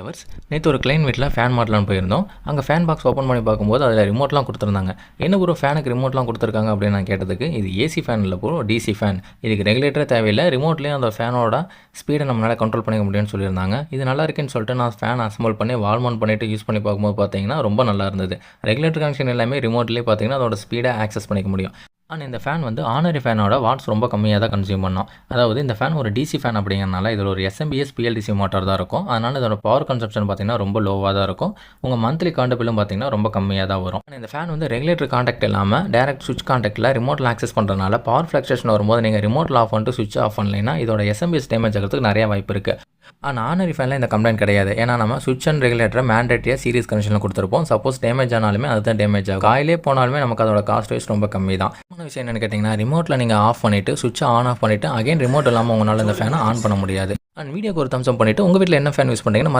Lovers நேற்று ஒரு client வீட்டில் ஃபேன் மாட்டலான்னு போயிருந்தோம். அங்கே ஃபேன் பாக்ஸ் ஓப்பன் பண்ணி பார்க்கும்போது அதில் ரிமோட்லாம் கொடுத்துருந்தாங்க. என்ன ப்ரோ ஃபேனுக்கு ரிமோட்லாம் கொடுத்துருக்காங்க அப்படின்னு நான் கேட்டதுக்கு, இது ஏசி ஃபேன் இல்லை ப்ரோ, டிசி ஃபேன். இதுக்கு ரெகுலேட்டரே தேவையில்லை, ரிமோட்லேயும் அந்த ஃபேனோட ஸ்பீடை நம்மளால் கண்ட்ரோல் பண்ணிக்க முடியும்னு சொல்லியிருந்தாங்க. இது நல்லா இருக்குன்னு சொல்லிட்டு நான் ஃபேன் அசம்பிள் பண்ணி வால் மவுண்ட் பண்ணிவிட்டு யூஸ் பண்ணி பார்க்கும்போது பார்த்தீங்கன்னா ரொம்ப நல்லா இருந்தது. ரெகுலேட்டர் கனெக்ஷன் எல்லாமே ரிமோட்லேயே பார்த்தீங்கன்னா அதோட ஸ்பீடை ஆக்சஸ் பண்ணிக்க முடியும். ஆனால் இந்த ஃபேன் வந்து ஆர்டினரி ஃபேனோட வாட்ஸ் ரொம்ப கம்மியாக தான் கன்சியூம் பண்ணோம். அதாவது இந்த ஃபேன் ஒரு டிசி ஃபேன் அப்படிங்கிறனால இதில் ஒரு எஸ்எம்பிஎஸ் பிஎல்டிசி மோட்டார் தான் இருக்கும். அதனால் இதோட பவர் கன்சப்ஷன் பார்த்தீங்கன்னா ரொம்ப லோவாக தான் இருக்கும். உங்கள் மந்த்லி கரண்ட் பில்லும் பார்த்தீங்கன்னா ரொம்ப கம்மியாக தான் வரும். இந்த ஃபேன் வந்து ரெகுலேட்டர் கான்டாக்ட் இல்லாமல் டேரக்ட் சுவிட்ச் கான்டாக்டில் ரிமோட்டில் ஆக்சஸ் பண்ணுறதுனால பவர் ஃப்ளக்சுவேஷன் வரும்போது நீங்கள் ரிமோட்டில் ஆஃப் பண்ணிட்டு சுவிட்ச் ஆஃப் பண்ணலைன்னா இதோட எஸ்எம்பிஎஸ் டேமேஜ் ஆகிறதுக்கு நிறைய வாய்ப்பு இருக்குது. ஆனால் ஆர்டினரி ஃபேனில் இந்த கம்ப்ளைண்ட் கிடையாது. ஏன்னா நம்ம சுவிட்ச் அண்ட் ரெகுலேட்டரை மேண்டேட்டரியாக சீரிஸ் கனெக்ஷனில் கொடுத்துருப்போம். சப்போஸ் டேமேஜ் ஆனாலுமே அதுதான் டேமேஜ் ஆகும். காயிலே போனாலுமே நமக்கு அதோட காஸ்ட் வைஸ் ரொம்ப கம்மி தான். இன்னொரு விஷயம் என்னென்னு கேட்டிங்கன்னா, ரிமோட்டில் நீங்கள் ஆஃப் பண்ணிவிட்டு சுவிட்சை ஆன் ஆஃப் பண்ணிவிட்டு அகைன் ரிமோட் இல்லாமல் உங்களால் இந்த ஃபேனை ஆன் பண்ண முடியாது. அண்ட் வீடியோக்கு ஒரு தம்ஸ் அப் பண்ணிவிட்டு உங்கள் வீட்டில் என்ன ஃபேன் யூஸ் பண்ணுறீங்கன்னு